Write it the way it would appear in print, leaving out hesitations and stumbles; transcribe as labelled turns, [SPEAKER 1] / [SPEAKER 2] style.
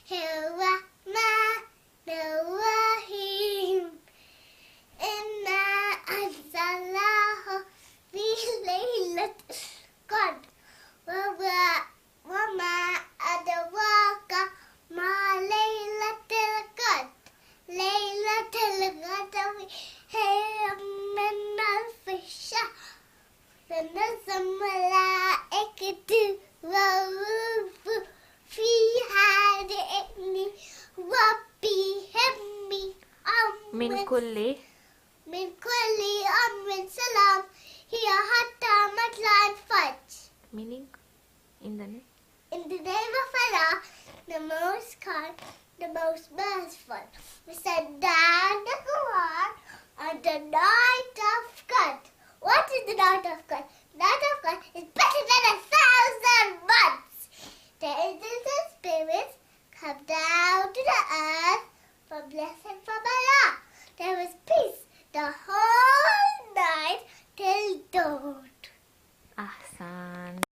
[SPEAKER 1] Bismillahirrahmanirrahim. Inna anzalnahu fi laylatil qadr. Wa ma adraka ma laylatul qadr. Laylatul qadr khayrun min alfi shahr. تنزل الملائكة والروح فيها بإذن ربهم
[SPEAKER 2] من كل
[SPEAKER 1] أمر سلام هي حتى مطلع الفجر.
[SPEAKER 2] meaning in the name.
[SPEAKER 1] In the name of Allah, the most kind, the most merciful. We sent down the Quran on the night of Qadr. What is the night of Qadr? Night of Qadr is better than 1,000 months. The angels and spirits come down to the earth for blessing from Allah. There is peace the whole night till dawn.